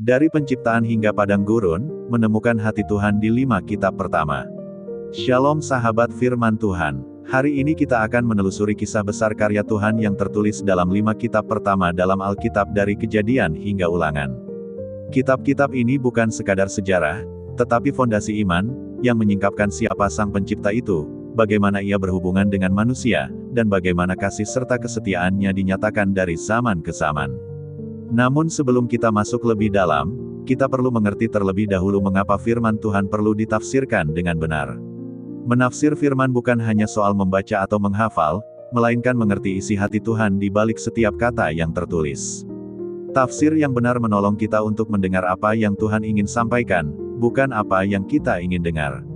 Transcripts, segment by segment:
Dari penciptaan hingga padang gurun, menemukan hati Tuhan di 5 kitab pertama. Shalom sahabat firman Tuhan. Hari ini kita akan menelusuri kisah besar karya Tuhan yang tertulis dalam 5 kitab pertama dalam Alkitab dari Kejadian hingga Ulangan. Kitab-kitab ini bukan sekadar sejarah, tetapi fondasi iman, yang menyingkapkan siapa sang pencipta itu, bagaimana ia berhubungan dengan manusia, dan bagaimana kasih serta kesetiaannya dinyatakan dari zaman ke zaman. Namun sebelum kita masuk lebih dalam, kita perlu mengerti terlebih dahulu mengapa firman Tuhan perlu ditafsirkan dengan benar. Menafsir firman bukan hanya soal membaca atau menghafal, melainkan mengerti isi hati Tuhan di balik setiap kata yang tertulis. Tafsir yang benar menolong kita untuk mendengar apa yang Tuhan ingin sampaikan, bukan apa yang kita ingin dengar.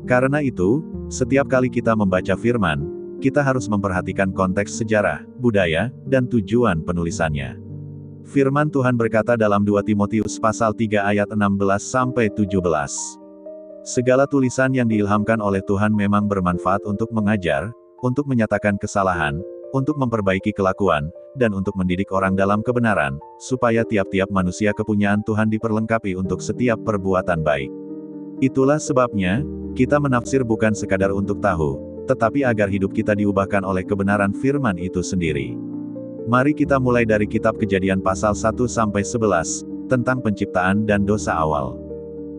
Karena itu, setiap kali kita membaca firman, kita harus memperhatikan konteks sejarah, budaya, dan tujuan penulisannya. Firman Tuhan berkata dalam 2 Timotius pasal 3 ayat 16-17. Segala tulisan yang diilhamkan oleh Tuhan memang bermanfaat untuk mengajar, untuk menyatakan kesalahan, untuk memperbaiki kelakuan, dan untuk mendidik orang dalam kebenaran, supaya tiap-tiap manusia kepunyaan Tuhan diperlengkapi untuk setiap perbuatan baik. Itulah sebabnya, kita menafsir bukan sekadar untuk tahu, tetapi agar hidup kita diubahkan oleh kebenaran firman itu sendiri. Mari kita mulai dari kitab Kejadian pasal 1-11, tentang penciptaan dan dosa awal.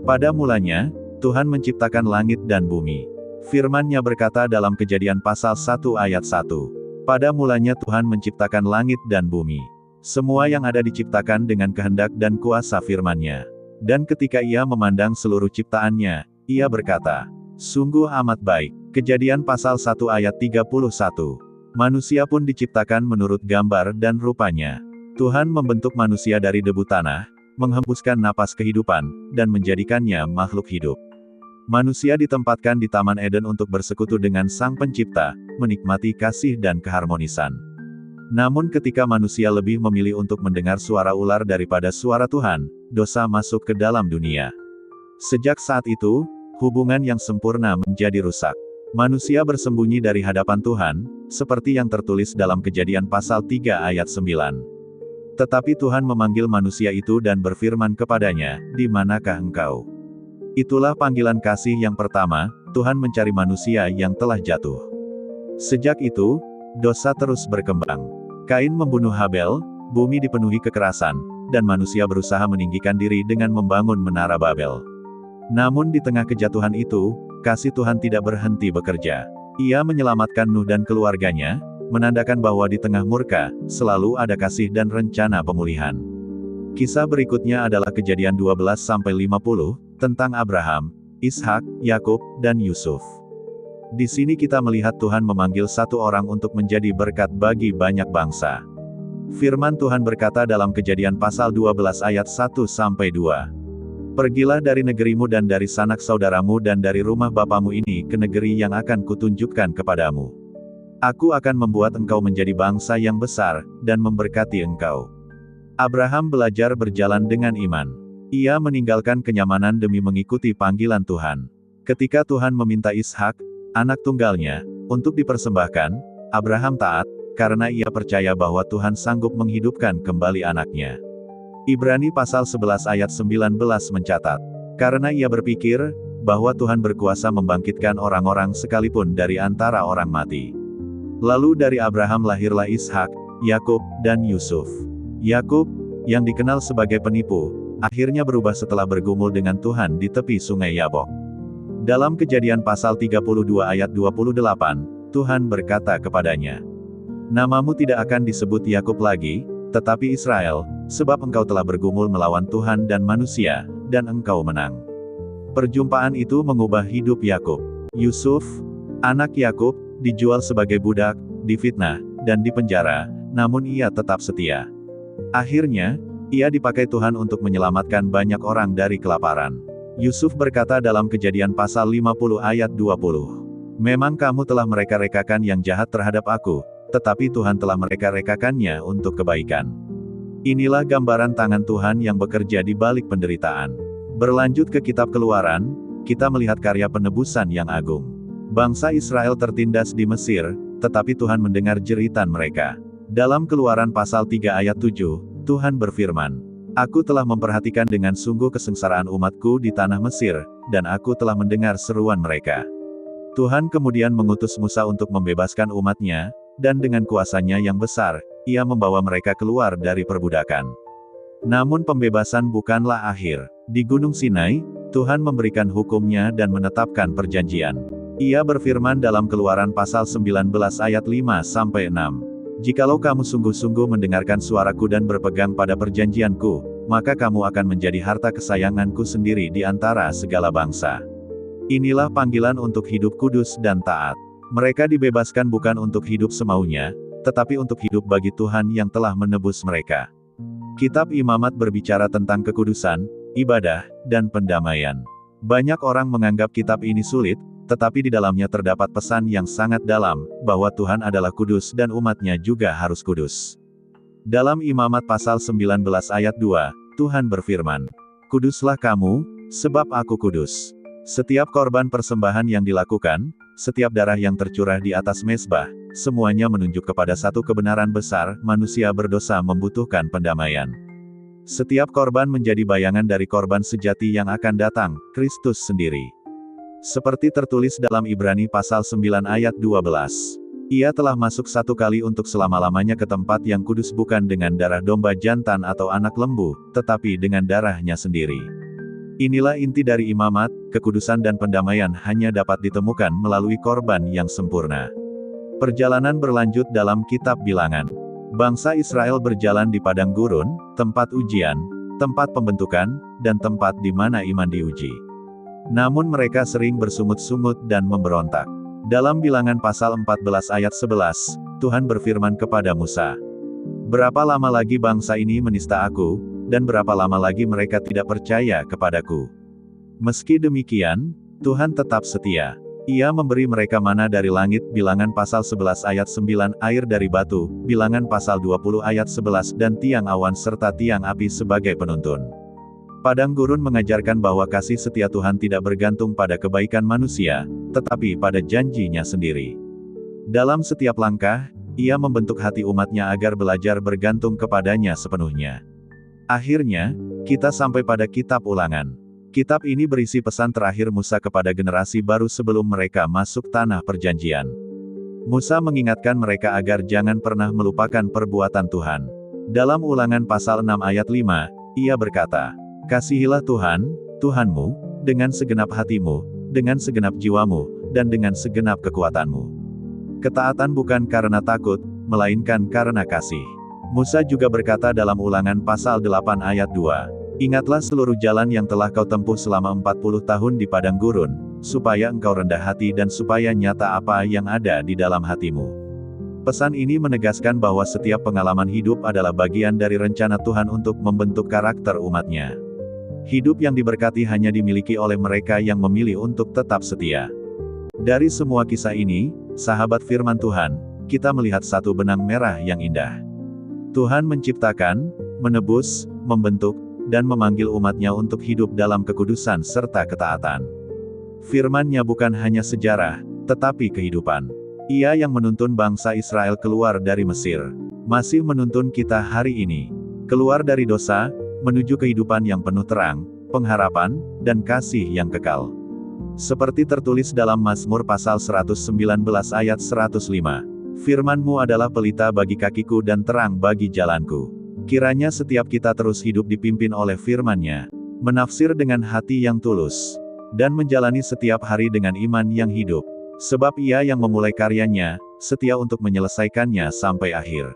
Pada mulanya, Tuhan menciptakan langit dan bumi. Firman-Nya berkata dalam Kejadian pasal 1 ayat 1. Pada mulanya Tuhan menciptakan langit dan bumi. Semua yang ada diciptakan dengan kehendak dan kuasa firman-Nya. Dan ketika Ia memandang seluruh ciptaannya, Ia berkata, sungguh amat baik. Kejadian pasal 1 ayat 31. Manusia pun diciptakan menurut gambar dan rupanya. Tuhan membentuk manusia dari debu tanah, menghembuskan napas kehidupan, dan menjadikannya makhluk hidup. Manusia ditempatkan di Taman Eden untuk bersekutu dengan Sang Pencipta, menikmati kasih dan keharmonisan. Namun ketika manusia lebih memilih untuk mendengar suara ular daripada suara Tuhan, dosa masuk ke dalam dunia. Sejak saat itu, hubungan yang sempurna menjadi rusak. Manusia bersembunyi dari hadapan Tuhan, seperti yang tertulis dalam Kejadian pasal 3 ayat 9. Tetapi Tuhan memanggil manusia itu dan berfirman kepadanya, "Di manakah engkau?" Itulah panggilan kasih yang pertama, Tuhan mencari manusia yang telah jatuh. Sejak itu, dosa terus berkembang. Kain membunuh Habel, bumi dipenuhi kekerasan, dan manusia berusaha meninggikan diri dengan membangun menara Babel. Namun di tengah kejatuhan itu, kasih Tuhan tidak berhenti bekerja. Ia menyelamatkan Nuh dan keluarganya, menandakan bahwa di tengah murka, selalu ada kasih dan rencana pemulihan. Kisah berikutnya adalah Kejadian 12-50, tentang Abraham, Ishak, Yakub, dan Yusuf. Di sini kita melihat Tuhan memanggil satu orang untuk menjadi berkat bagi banyak bangsa. Firman Tuhan berkata dalam Kejadian pasal 12 ayat 1-2. Pergilah dari negerimu dan dari sanak saudaramu dan dari rumah bapamu ini ke negeri yang akan kutunjukkan kepadamu. Aku akan membuat engkau menjadi bangsa yang besar, dan memberkati engkau. Abraham belajar berjalan dengan iman. Ia meninggalkan kenyamanan demi mengikuti panggilan Tuhan. Ketika Tuhan meminta Ishak, anak tunggalnya, untuk dipersembahkan, Abraham taat, karena ia percaya bahwa Tuhan sanggup menghidupkan kembali anaknya. Ibrani pasal 11 ayat 19 mencatat, karena ia berpikir, bahwa Tuhan berkuasa membangkitkan orang-orang sekalipun dari antara orang mati. Lalu dari Abraham lahirlah Ishak, Yakub, dan Yusuf. Yakub, yang dikenal sebagai penipu, akhirnya berubah setelah bergumul dengan Tuhan di tepi sungai Yabok. Dalam Kejadian pasal 32 ayat 28, Tuhan berkata kepadanya, "Namamu tidak akan disebut Yakub lagi, tetapi Israel, sebab engkau telah bergumul melawan Tuhan dan manusia, dan engkau menang." Perjumpaan itu mengubah hidup Yakub. Yusuf, anak Yakub, dijual sebagai budak, difitnah, dan dipenjara, namun ia tetap setia. Akhirnya, ia dipakai Tuhan untuk menyelamatkan banyak orang dari kelaparan. Yusuf berkata dalam Kejadian pasal 50 ayat 20, "Memang kamu telah mereka-rekakan yang jahat terhadap aku, tetapi Tuhan telah mereka-rekakannya untuk kebaikan." Inilah gambaran tangan Tuhan yang bekerja di balik penderitaan. Berlanjut ke kitab Keluaran, kita melihat karya penebusan yang agung. Bangsa Israel tertindas di Mesir, tetapi Tuhan mendengar jeritan mereka. Dalam Keluaran pasal 3 ayat 7, Tuhan berfirman, Aku telah memperhatikan dengan sungguh kesengsaraan umatku di tanah Mesir, dan aku telah mendengar seruan mereka. Tuhan kemudian mengutus Musa untuk membebaskan umatnya, dan dengan kuasanya yang besar, ia membawa mereka keluar dari perbudakan. Namun pembebasan bukanlah akhir. Di Gunung Sinai, Tuhan memberikan hukumnya dan menetapkan perjanjian. Ia berfirman dalam Keluaran pasal 19 ayat 5-6. Jikalau kamu sungguh-sungguh mendengarkan suaraku dan berpegang pada perjanjianku, maka kamu akan menjadi harta kesayanganku sendiri di antara segala bangsa. Inilah panggilan untuk hidup kudus dan taat. Mereka dibebaskan bukan untuk hidup semaunya, tetapi untuk hidup bagi Tuhan yang telah menebus mereka. Kitab Imamat berbicara tentang kekudusan, ibadah, dan pendamaian. Banyak orang menganggap kitab ini sulit, tetapi di dalamnya terdapat pesan yang sangat dalam, bahwa Tuhan adalah kudus dan umatnya juga harus kudus. Dalam Imamat pasal 19 ayat 2, Tuhan berfirman, "Kuduslah kamu, sebab aku kudus." Setiap korban persembahan yang dilakukan, setiap darah yang tercurah di atas mezbah, semuanya menunjuk kepada satu kebenaran besar, manusia berdosa membutuhkan pendamaian. Setiap korban menjadi bayangan dari korban sejati yang akan datang, Kristus sendiri. Seperti tertulis dalam Ibrani pasal 9 ayat 12. Ia telah masuk satu kali untuk selama-lamanya ke tempat yang kudus bukan dengan darah domba jantan atau anak lembu, tetapi dengan darahnya sendiri. Inilah inti dari imamat, kekudusan dan pendamaian hanya dapat ditemukan melalui korban yang sempurna. Perjalanan berlanjut dalam kitab Bilangan. Bangsa Israel berjalan di padang gurun, tempat ujian, tempat pembentukan, dan tempat di mana iman diuji. Namun mereka sering bersungut-sungut dan memberontak. Dalam Bilangan pasal 14 ayat 11, Tuhan berfirman kepada Musa, "Berapa lama lagi bangsa ini menista aku, dan berapa lama lagi mereka tidak percaya kepadaku?" Meski demikian, Tuhan tetap setia. Ia memberi mereka mana dari langit, Bilangan pasal 11 ayat 9, air dari batu, Bilangan pasal 20 ayat 11, dan tiang awan serta tiang api sebagai penuntun. Padang gurun mengajarkan bahwa kasih setia Tuhan tidak bergantung pada kebaikan manusia, tetapi pada janjinya sendiri. Dalam setiap langkah, ia membentuk hati umatnya agar belajar bergantung kepadanya sepenuhnya. Akhirnya, kita sampai pada kitab Ulangan. Kitab ini berisi pesan terakhir Musa kepada generasi baru sebelum mereka masuk tanah perjanjian. Musa mengingatkan mereka agar jangan pernah melupakan perbuatan Tuhan. Dalam Ulangan pasal 6 ayat 5, ia berkata, "Kasihilah Tuhan, Tuhanmu, dengan segenap hatimu, dengan segenap jiwamu, dan dengan segenap kekuatanmu." Ketaatan bukan karena takut, melainkan karena kasih. Musa juga berkata dalam Ulangan pasal 8 ayat 2, "Ingatlah seluruh jalan yang telah kau tempuh selama 40 tahun di padang gurun, supaya engkau rendah hati dan supaya nyata apa yang ada di dalam hatimu." Pesan ini menegaskan bahwa setiap pengalaman hidup adalah bagian dari rencana Tuhan untuk membentuk karakter umatnya. Hidup yang diberkati hanya dimiliki oleh mereka yang memilih untuk tetap setia. Dari semua kisah ini, sahabat firman Tuhan, kita melihat satu benang merah yang indah. Tuhan menciptakan, menebus, membentuk, dan memanggil umatnya untuk hidup dalam kekudusan serta ketaatan. Firman-Nya bukan hanya sejarah, tetapi kehidupan. Ia yang menuntun bangsa Israel keluar dari Mesir, masih menuntun kita hari ini. Keluar dari dosa, menuju kehidupan yang penuh terang, pengharapan, dan kasih yang kekal. Seperti tertulis dalam Mazmur pasal 119 ayat 105, "Firman-Mu adalah pelita bagi kakiku dan terang bagi jalanku." Kiranya setiap kita terus hidup dipimpin oleh firman-Nya, menafsir dengan hati yang tulus, dan menjalani setiap hari dengan iman yang hidup. Sebab Ia yang memulai karyanya, setia untuk menyelesaikannya sampai akhir.